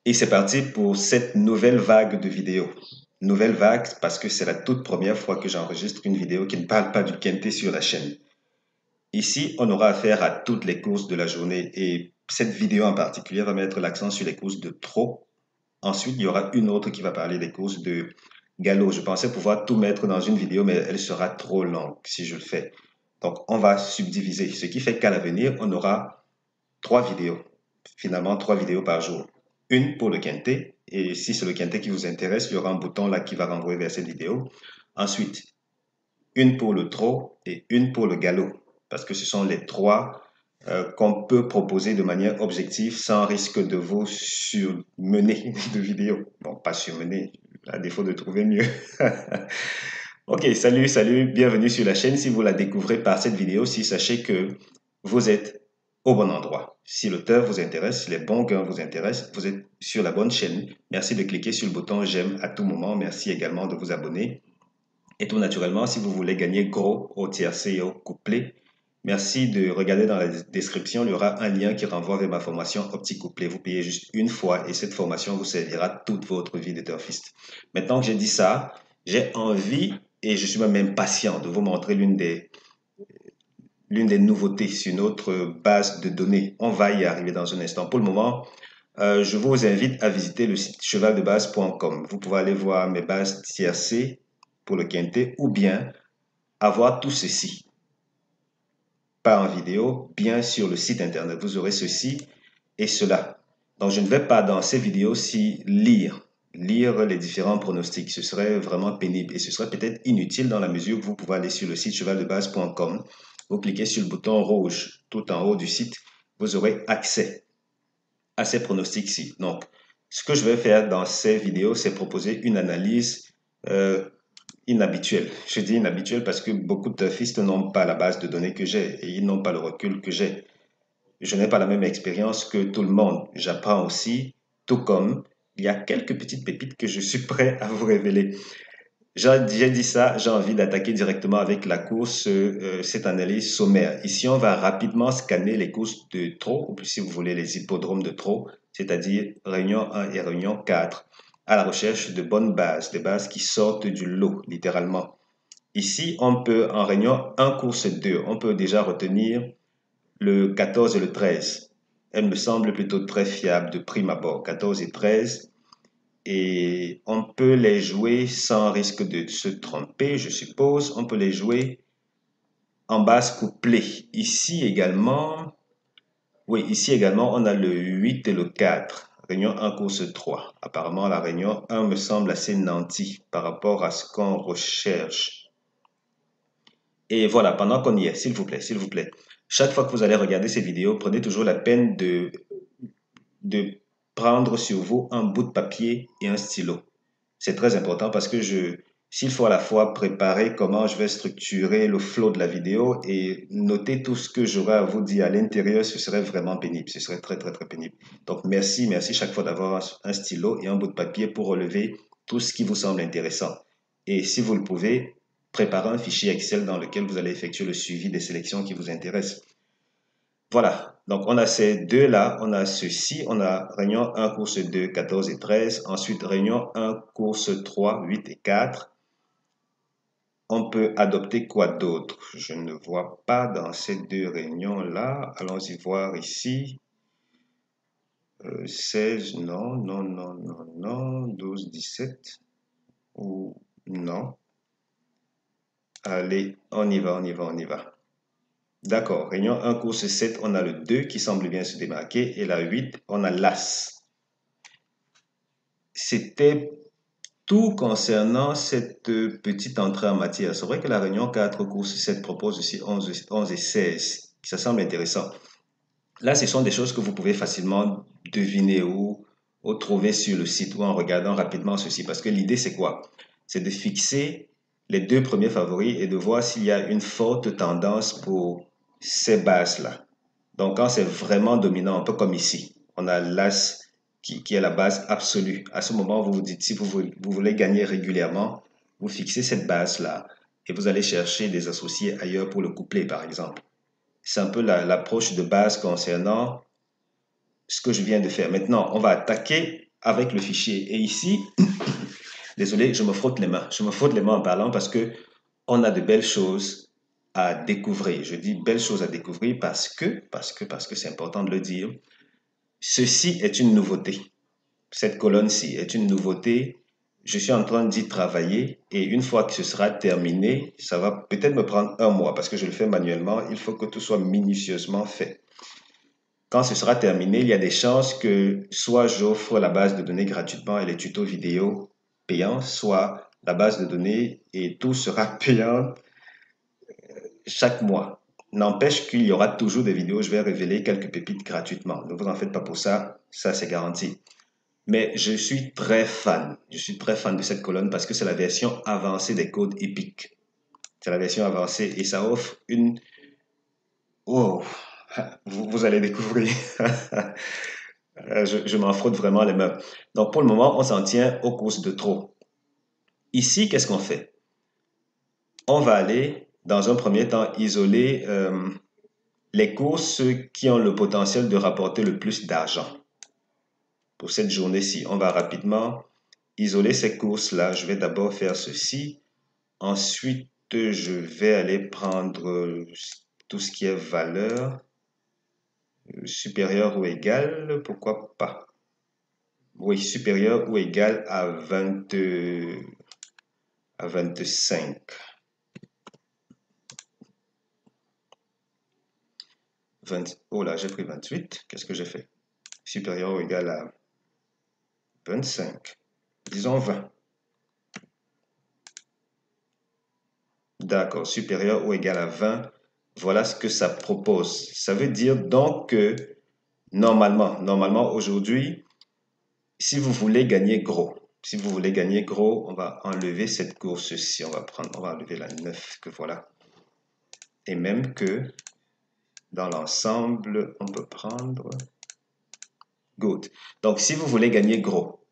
Et c'est parti pour cette nouvelle vague de vidéos. Nouvelle vague parce que c'est la toute première fois que j'enregistre une vidéo qui ne parle pas du quintet sur la chaîne. Ici, on aura affaire à toutes les courses de la journée et cette vidéo en particulier va mettre l'accent sur les courses de trot. Ensuite, il y aura une autre qui va parler des courses de galop. Je pensais pouvoir tout mettre dans une vidéo, mais elle sera trop longue si je le fais. Donc, on va subdiviser, ce qui fait qu'à l'avenir, on aura 3 vidéos. Finalement, 3 vidéos par jour. Une pour le quintet, et si c'est le quintet qui vous intéresse, il y aura un bouton là qui va renvoyer vers cette vidéo. Ensuite, une pour le trot et une pour le galop, parce que ce sont les trois qu'on peut proposer de manière objective sans risque de vous surmener de vidéos. Bon, pas surmener, à défaut de trouver mieux. Ok, salut, bienvenue sur la chaîne. Si vous la découvrez par cette vidéo, sachez que vous êtes au bon endroit. Si l'auteur vous intéresse, si les bons gains vous intéressent, vous êtes sur la bonne chaîne. Merci de cliquer sur le bouton j'aime à tout moment. Merci également de vous abonner. Et tout naturellement, si vous voulez gagner gros au tiercé et au couplet, merci de regarder dans la description. Il y aura un lien qui renvoie vers ma formation Opti Couplet. Vous payez juste une fois et cette formation vous servira toute votre vie de turfiste. Maintenant que j'ai dit ça, j'ai envie et je suis même impatient de vous montrer l'une des nouveautés sur notre base de données. On va y arriver dans un instant. Pour le moment, je vous invite à visiter le site chevaldebase.com. Vous pouvez aller voir mes bases tiercées pour le quintet ou bien avoir tout ceci. Pas en vidéo, bien sur le site internet. Vous aurez ceci et cela. Donc, je ne vais pas dans ces vidéos-ci lire les différents pronostics. Ce serait vraiment pénible et ce serait peut-être inutile dans la mesure où vous pouvez aller sur le site chevaldebase.com. Vous cliquez sur le bouton rouge tout en haut du site. Vous aurez accès à ces pronostics-ci. Donc, ce que je vais faire dans ces vidéos, c'est proposer une analyse inhabituelle. Je dis inhabituelle parce que beaucoup de turfistes n'ont pas la base de données que j'ai et ils n'ont pas le recul que j'ai. Je n'ai pas la même expérience que tout le monde. J'apprends aussi, tout comme il y a quelques petites pépites que je suis prêt à vous révéler. J'ai dit ça, j'ai envie d'attaquer directement avec la course, cette analyse sommaire. Ici, on va rapidement scanner les courses de trot, ou plus si vous voulez les hippodromes de trot, c'est-à-dire Réunion 1 et Réunion 4, à la recherche de bonnes bases, des bases qui sortent du lot, littéralement. Ici, on peut, en Réunion 1, course 2, on peut déjà retenir le 14 et le 13. Elle me semble plutôt très fiable de prime abord, 14 et 13. Et on peut les jouer sans risque de se tromper, je suppose. On peut les jouer en base couplée. Ici également, on a le 8 et le 4. Réunion 1, course 3. Apparemment, la réunion 1 me semble assez nantie par rapport à ce qu'on recherche. Et voilà, pendant qu'on y est, s'il vous plaît, chaque fois que vous allez regarder ces vidéos, prenez toujours la peine de prendre sur vous un bout de papier et un stylo. C'est très important parce que s'il faut à la fois préparer comment je vais structurer le flow de la vidéo et noter tout ce que j'aurai à vous dire à l'intérieur, ce serait vraiment pénible. Ce serait très, très, très pénible. Donc, merci chaque fois d'avoir un stylo et un bout de papier pour relever tout ce qui vous semble intéressant. Et si vous le pouvez, préparez un fichier Excel dans lequel vous allez effectuer le suivi des sélections qui vous intéressent. Voilà, donc on a ces deux-là, on a ceci, on a réunion 1, course 2, 14 et 13, ensuite réunion 1, course 3, 8 et 4. On peut adopter quoi d'autre? Je ne vois pas dans ces deux réunions-là. Allons-y voir ici. 16, non, non, non, non, non. 12, 17, ou non. Allez, on y va. D'accord, réunion 1, course 7, on a le 2 qui semble bien se démarquer et la 8, on a l'As. C'était tout concernant cette petite entrée en matière. C'est vrai que la réunion 4, course 7 propose aussi 11 et 16. Ça semble intéressant. Là, ce sont des choses que vous pouvez facilement deviner ou trouver sur le site ou en regardant rapidement ceci. Parce que l'idée, c'est quoi? C'est de fixer les deux premiers favoris et de voir s'il y a une forte tendance pour ces bases-là. Donc, quand c'est vraiment dominant, un peu comme ici, on a l'As qui est la base absolue. À ce moment, vous vous dites, si vous voulez gagner régulièrement, vous fixez cette base-là et vous allez chercher des associés ailleurs pour le couplet, par exemple. C'est un peu l'approche de base concernant ce que je viens de faire. Maintenant, on va attaquer avec le fichier. Et ici, désolé, je me frotte les mains. Je me frotte les mains en parlant parce que on a de belles choses à découvrir. Je dis belles choses à découvrir parce que c'est important de le dire. Ceci est une nouveauté. Cette colonne-ci est une nouveauté. Je suis en train d'y travailler et une fois que ce sera terminé, ça va peut-être me prendre un mois parce que je le fais manuellement. Il faut que tout soit minutieusement fait. Quand ce sera terminé, il y a des chances que soit j'offre la base de données gratuitement et les tutos vidéo payants, soit la base de données et tout sera payant chaque mois. N'empêche qu'il y aura toujours des vidéos, je vais révéler quelques pépites gratuitement. Ne vous en faites pas pour ça, ça c'est garanti. Mais je suis très fan. Je suis très fan de cette colonne parce que c'est la version avancée des codes Epic. C'est la version avancée et ça offre une... Oh, vous allez découvrir. Je m'en frotte vraiment les mains. Donc pour le moment, on s'en tient aux courses de trop. Ici, qu'est-ce qu'on fait? On va aller, dans un premier temps, isoler les courses qui ont le potentiel de rapporter le plus d'argent. Pour cette journée-ci, on va rapidement isoler ces courses-là. Je vais d'abord faire ceci. Ensuite, je vais aller prendre tout ce qui est valeur supérieure ou égale, pourquoi pas. Oui, supérieure ou égale à 25. Oh là, j'ai pris 28. Qu'est-ce que j'ai fait? Supérieur ou égal à 25. Disons 20. D'accord, supérieur ou égal à 20. Voilà ce que ça propose. Ça veut dire donc que normalement aujourd'hui, si vous voulez gagner gros, on va enlever cette course-ci. On va enlever la 9 que voilà. Et même que dans l'ensemble, on peut prendre good. Donc, si vous voulez gagner gros,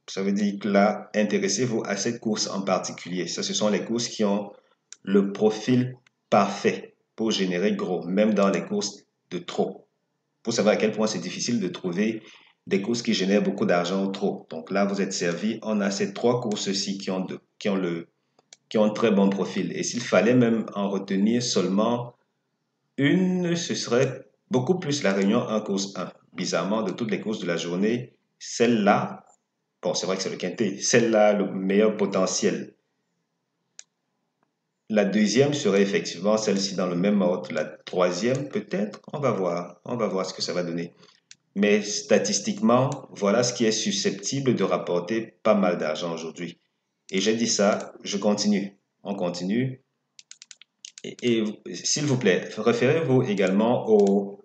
ça veut dire que là, intéressez-vous à cette course en particulier. Ça, ce sont les courses qui ont le profil parfait pour générer gros, même dans les courses de trop. Pour savoir à quel point c'est difficile de trouver des courses qui génèrent beaucoup d'argent ou trop. Donc là, vous êtes servi. On a ces trois courses-ci qui ont un très bon profil. Et s'il fallait même en retenir seulement une, ce serait beaucoup plus la réunion 1 course 1. Bizarrement, de toutes les courses de la journée, celle-là, bon, c'est vrai que c'est le quintet, celle-là a le meilleur potentiel. La deuxième serait effectivement celle-ci dans le même ordre. La troisième, peut-être, on va voir ce que ça va donner. Mais statistiquement, voilà ce qui est susceptible de rapporter pas mal d'argent aujourd'hui. Et j'ai dit ça, je continue. On continue. Et s'il vous plaît, référez-vous également au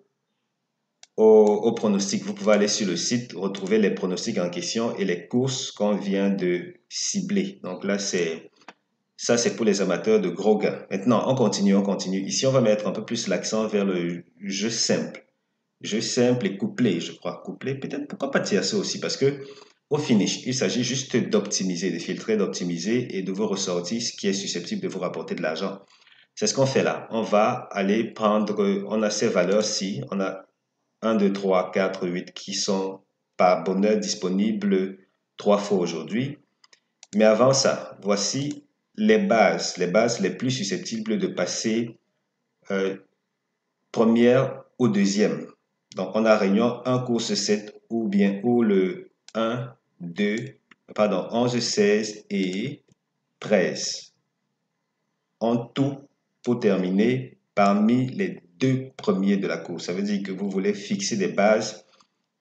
pronostic. Vous pouvez aller sur le site, retrouver les pronostics en question et les courses qu'on vient de cibler. Donc là, ça, c'est pour les amateurs de gros gains. Maintenant, on continue. Ici, on va mettre un peu plus l'accent vers le jeu simple. Jeu simple et couplé, je crois. Couplé, peut-être, pourquoi pas tiercé aussi? Parce que au finish, il s'agit juste d'optimiser, de filtrer, d'optimiser et de vous ressortir ce qui est susceptible de vous rapporter de l'argent. C'est ce qu'on fait là. On va aller prendre, on a ces valeurs-ci, on a 1, 2, 3, 4, 8 qui sont par bonheur disponibles 3 fois aujourd'hui. Mais avant ça, voici les bases les plus susceptibles de passer première ou deuxième. Donc, on a réunion 1 course 7 ou bien ou le 1, 2, pardon, 11, 16 et 13. En tout, pour terminer, parmi les deux premiers de la course. Ça veut dire que vous voulez fixer des bases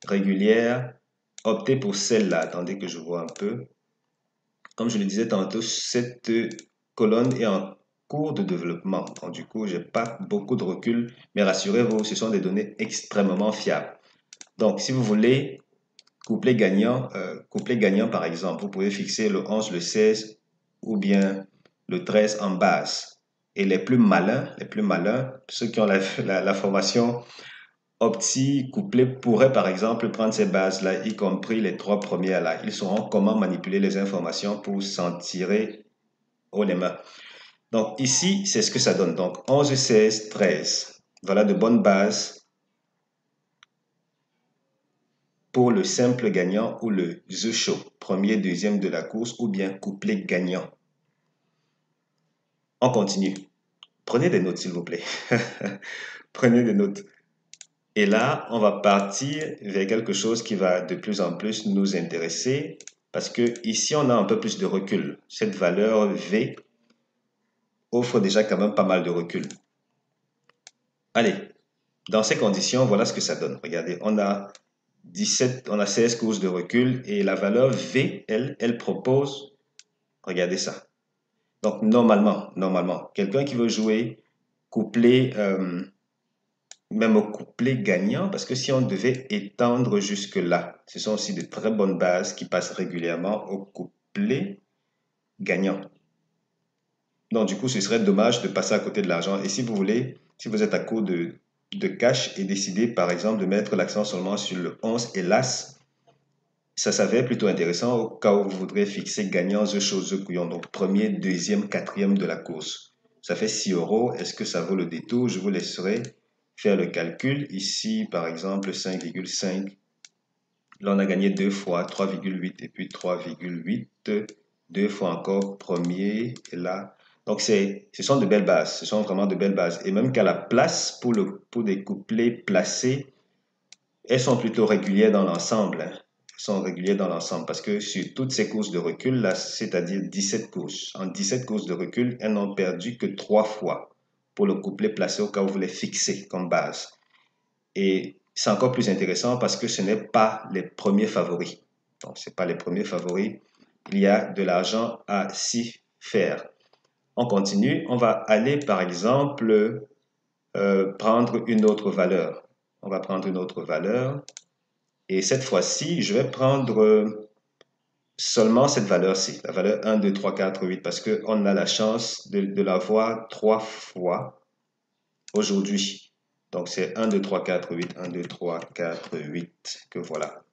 régulières. Optez pour celle-là. Attendez que je vois un peu. Comme je le disais tantôt, cette colonne est en cours de développement. Donc, du coup, je n'ai pas beaucoup de recul, mais rassurez-vous, ce sont des données extrêmement fiables. Donc, si vous voulez couplet gagnant par exemple, vous pouvez fixer le 11, le 16 ou bien le 13 en base. Et les plus malins, ceux qui ont la formation Opti couplet pourrait par exemple prendre ces bases-là, y compris les trois premières là. Ils sauront comment manipuler les informations pour s'en tirer haut les mains. Donc ici, c'est ce que ça donne. Donc 11, 16, 13. Voilà de bonnes bases pour le simple gagnant ou le The Show, premier, deuxième de la course ou bien couplet gagnant. On continue. Prenez des notes, s'il vous plaît. Prenez des notes. Et là, on va partir vers quelque chose qui va de plus en plus nous intéresser parce que ici, on a un peu plus de recul. Cette valeur V offre déjà quand même pas mal de recul. Allez, dans ces conditions, voilà ce que ça donne. Regardez, on a 16 courses de recul et la valeur V, elle propose, regardez ça. Donc, normalement, quelqu'un qui veut jouer couplet, même au couplet gagnant, parce que si on devait étendre jusque-là, ce sont aussi de très bonnes bases qui passent régulièrement au couplet gagnant. Donc, du coup, ce serait dommage de passer à côté de l'argent. Et si vous voulez, si vous êtes à court de cash et décidez, par exemple, de mettre l'accent seulement sur le 11 et l'As, ça s'avère plutôt intéressant au cas où vous voudrez fixer gagnant The Show, The Couillon, donc premier, deuxième, quatrième de la course. Ça fait 6 euros. Est-ce que ça vaut le détour? Je vous laisserai faire le calcul. Ici, par exemple, 5,5. Là, on a gagné 2 fois 3,8 et puis 3,8. 2 fois encore premier. Et là, donc ce sont de belles bases. Ce sont vraiment de belles bases. Et même qu'à la place, pour des couplets placés, elles sont plutôt régulières dans l'ensemble. Hein. Elles sont régulières dans l'ensemble parce que sur toutes ces courses de recul, là, c'est-à-dire 17 courses, en 17 courses de recul, elles n'ont perdu que 3 fois pour le couplet placé au cas où vous les fixez comme base. Et c'est encore plus intéressant parce que ce n'est pas les premiers favoris. Donc, ce n'est pas les premiers favoris. Il y a de l'argent à s'y faire. On continue. On va aller, par exemple, prendre une autre valeur. On va prendre une autre valeur. Et cette fois-ci, je vais prendre seulement cette valeur-ci, la valeur 1, 2, 3, 4, 8, parce qu'on a la chance de la voir 3 fois aujourd'hui. Donc, c'est 1, 2, 3, 4, 8, 1, 2, 3, 4, 8 que voilà.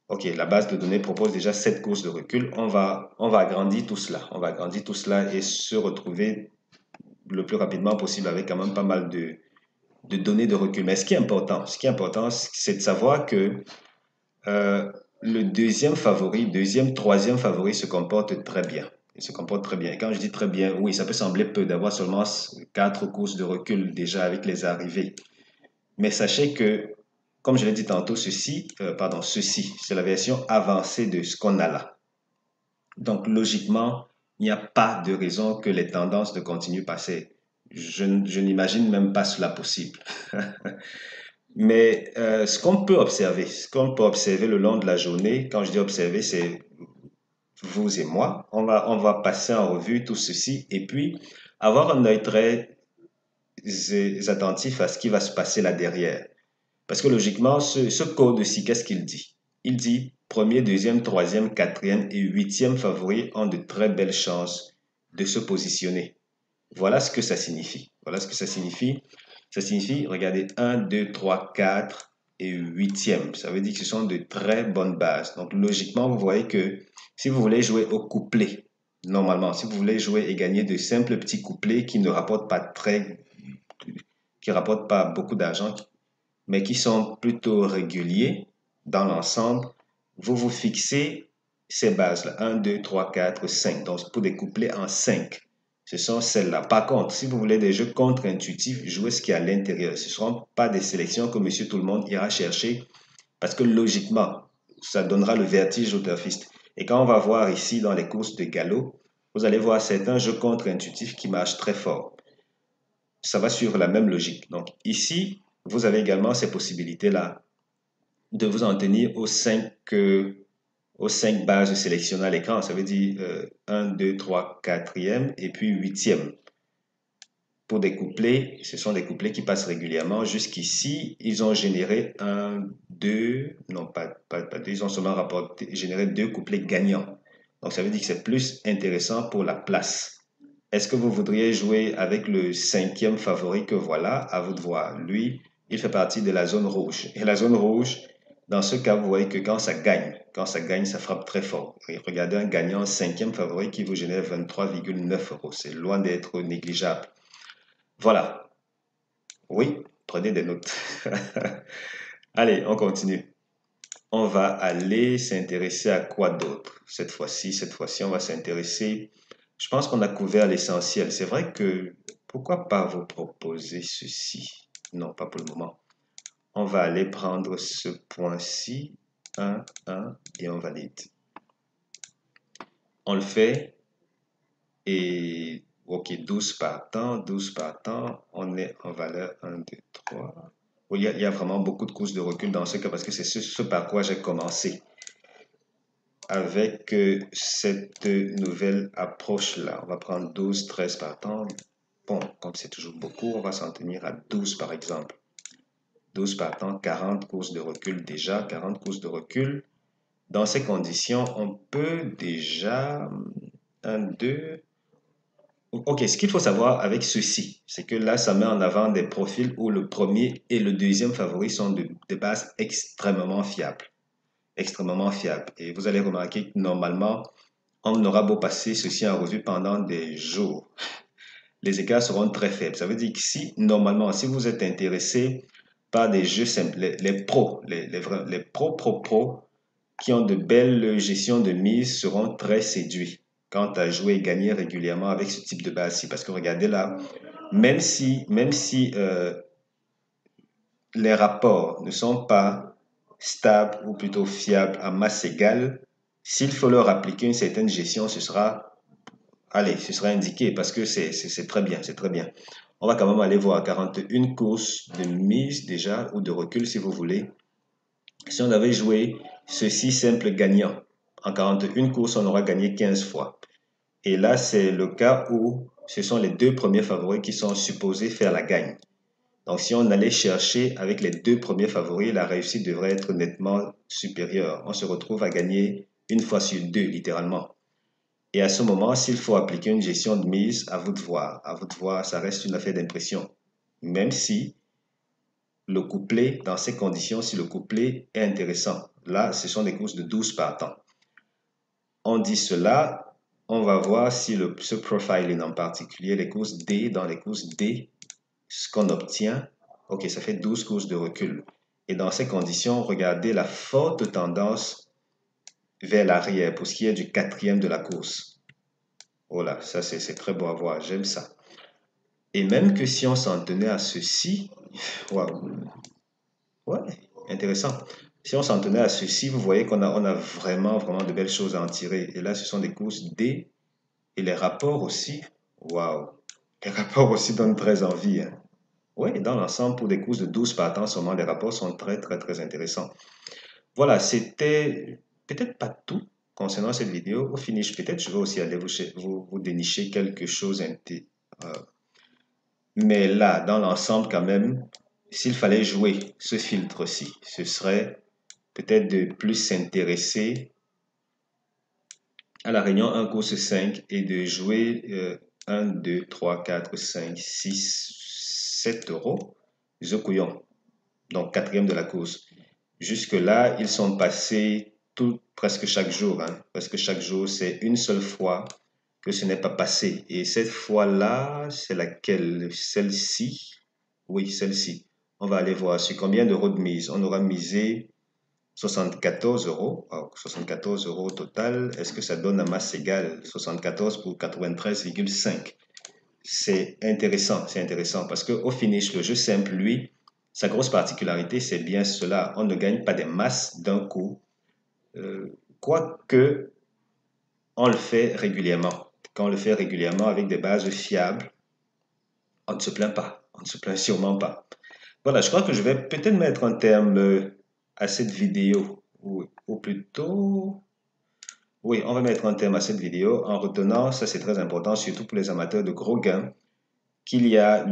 OK, la base de données propose déjà 7 courses de recul. On va agrandir tout cela. On va agrandir tout cela et se retrouver le plus rapidement possible avec quand même pas mal de données de recul. Mais ce qui est important, c'est de savoir que Euh, le deuxième, troisième favori se comporte très bien. Il se comporte très bien. Et quand je dis très bien, oui, ça peut sembler peu d'avoir seulement 4 courses de recul déjà avec les arrivées. Mais sachez que, comme je l'ai dit tantôt, ceci, c'est la version avancée de ce qu'on a là. Donc, logiquement, il n'y a pas de raison que les tendances ne continuent pas. Je n'imagine même pas cela possible. Mais ce qu'on peut observer le long de la journée, quand je dis observer, c'est vous et moi. On va passer en revue tout ceci et puis avoir un œil très attentif à ce qui va se passer là derrière. Parce que logiquement, ce code-ci, qu'est-ce qu'il dit? Il dit premier, deuxième, troisième, quatrième et huitième favoris ont de très belles chances de se positionner. Voilà ce que ça signifie. Voilà ce que ça signifie. Ça signifie, regardez, 1, 2, 3, 4 et huitième. Ça veut dire que ce sont de très bonnes bases. Donc, logiquement, vous voyez que si vous voulez jouer au couplet, normalement, si vous voulez jouer et gagner de simples petits couplets qui ne rapportent pas qui rapportent pas beaucoup d'argent, mais qui sont plutôt réguliers dans l'ensemble, vous vous fixez ces bases-là. 1, 2, 3, 4, 5. Donc, pour des couplets en 5. Ce sont celles-là. Par contre, si vous voulez des jeux contre-intuitifs, jouez ce qui est à l'intérieur. Ce ne seront pas des sélections que Monsieur Tout-le-Monde ira chercher parce que logiquement, ça donnera le vertige au turfiste. Et quand on va voir ici dans les courses de galop, vous allez voir certains jeux contre-intuitifs qui marchent très fort. Ça va suivre la même logique. Donc ici, vous avez également ces possibilités-là de vous en tenir aux 5 bases sélectionnées à l'écran. Ça veut dire 1, 2, 3, 4e et puis 8e. Pour des couplets, ce sont des couplets qui passent régulièrement. Jusqu'ici, ils ont généré ils ont seulement généré 2 couplets gagnants. Donc ça veut dire que c'est plus intéressant pour la place. Est-ce que vous voudriez jouer avec le 5e favori que voilà? À vous de voir. Lui, il fait partie de la zone rouge. Et la zone rouge, dans ce cas, vous voyez que quand ça gagne, ça frappe très fort. Et regardez un gagnant 5e favori qui vous génère 23,9 euros. C'est loin d'être négligeable. Voilà. Oui, prenez des notes. Allez, on continue. On va aller s'intéresser à quoi d'autre cette fois-ci? On va s'intéresser. Je pense qu'on a couvert l'essentiel. C'est vrai que pourquoi pas vous proposer ceci? Non, pas pour le moment. On va aller prendre ce point-ci, 1, 1, et on valide. On le fait et ok, 12 partants, 12 partants. On est en valeur 1, 2, 3. Oui, il y a vraiment beaucoup de courses de recul dans ce cas parce que c'est ce par quoi j'ai commencé. Avec cette nouvelle approche-là, on va prendre 12, 13 partants. Bon, comme c'est toujours beaucoup, on va s'en tenir à 12 par exemple. 12 partants, 40 courses de recul déjà, 40 courses de recul. Dans ces conditions, on peut déjà 1, 2. Ok, ce qu'il faut savoir avec ceci, c'est que là, ça met en avant des profils où le premier et le deuxième favori sont de base extrêmement fiables. Extrêmement fiables. Et vous allez remarquer que normalement, on aura beau passer ceci en revue pendant des jours, les écarts seront très faibles. Ça veut dire que si, normalement, si vous êtes intéressé par des jeux simples, les pros, les pros, qui ont de belles gestions de mise seront très séduits quant à jouer et gagner régulièrement avec ce type de base-ci. Parce que regardez là, même si les rapports ne sont pas stables ou plutôt fiables à masse égale, s'il faut leur appliquer une certaine gestion, ce sera, allez, ce sera indiqué parce que c'est très bien, c'est très bien. On va quand même aller voir 41 courses de mise déjà ou de recul si vous voulez. Si on avait joué ceci simple gagnant, en 41 courses, on aura gagné 15 fois. Et là, c'est le cas où ce sont les deux premiers favoris qui sont supposés faire la gagne. Donc, si on allait chercher avec les deux premiers favoris, la réussite devrait être nettement supérieure. On se retrouve à gagner une fois sur deux, littéralement. Et à ce moment, s'il faut appliquer une gestion de mise, à vous de voir. À vous de voir, ça reste une affaire d'impression. Même si le couplet, dans ces conditions, si le couplet est intéressant. Là, ce sont des courses de 12 partants. On dit cela, on va voir si ce profiling en particulier, les courses D, dans les courses D, ce qu'on obtient, ok, ça fait 12 courses de recul. Et dans ces conditions, regardez la forte tendance vers l'arrière pour ce qui est du quatrième de la course. Oh là, ça c'est très beau à voir, j'aime ça. Et même que si on s'en tenait à ceci, waouh, ouais, intéressant. Si on s'en tenait à ceci, vous voyez qu'on a vraiment de belles choses à en tirer. Et là, ce sont des courses D et les rapports aussi. Waouh, les rapports aussi donnent très envie, hein. Oui, dans l'ensemble, pour des courses de 12 partants seulement, les rapports sont très intéressants. Voilà, c'était peut-être pas tout concernant cette vidéo. Au finish, peut-être je vais aussi aller vous dénicher quelque chose. Euh, mais là, dans l'ensemble, quand même, s'il fallait jouer ce filtre-ci, ce serait peut-être de plus s'intéresser à la réunion 1 course 5 et de jouer 1, 2, 3, 4, 5, 6, 7 euros. The couillon, donc quatrième de la course. Jusque-là, ils sont passés presque chaque jour. Hein. Presque chaque jour, c'est une seule fois que ce n'est pas passé. Et cette fois-là, c'est laquelle? Celle-ci? Oui, celle-ci. On va aller voir sur combien d'euros de mise. On aura misé 74 euros. Oh, 74 euros au total. Est-ce que ça donne à masse égale 74 pour 93,5? C'est intéressant parce qu'au finish, le jeu simple, lui, sa grosse particularité, c'est bien cela. On ne gagne pas des masses d'un coup, quoique on le fait régulièrement. Quand on le fait régulièrement avec des bases fiables, on ne se plaint pas. On ne se plaint sûrement pas. Voilà, je crois que je vais peut-être mettre un terme à cette vidéo, ou plutôt, oui, on va mettre un terme à cette vidéo en retenant, ça c'est très important, surtout pour les amateurs de gros gains, qu'il y a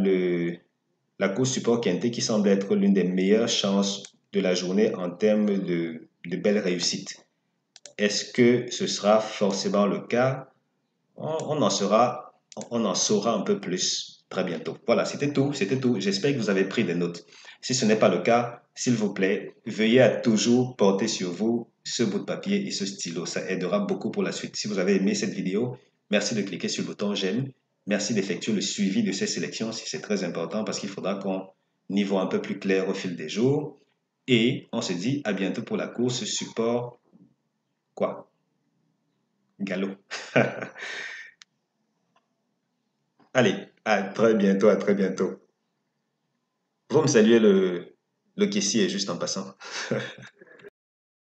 la course support quintet qui semble être l'une des meilleures chances de la journée en termes de belles réussites. Est-ce que ce sera forcément le cas? On en saura un peu plus très bientôt. Voilà, c'était tout, c'était tout. J'espère que vous avez pris des notes. Si ce n'est pas le cas, s'il vous plaît, veuillez à toujours porter sur vous ce bout de papier et ce stylo. Ça aidera beaucoup pour la suite. Si vous avez aimé cette vidéo, merci de cliquer sur le bouton j'aime. Merci d'effectuer le suivi de ces sélections si c'est très important parce qu'il faudra qu'on y voit un peu plus clair au fil des jours. Et on se dit à bientôt pour la course support quoi? Galop. Allez, à très bientôt, à très bientôt. Vous me saluez le caissier juste en passant.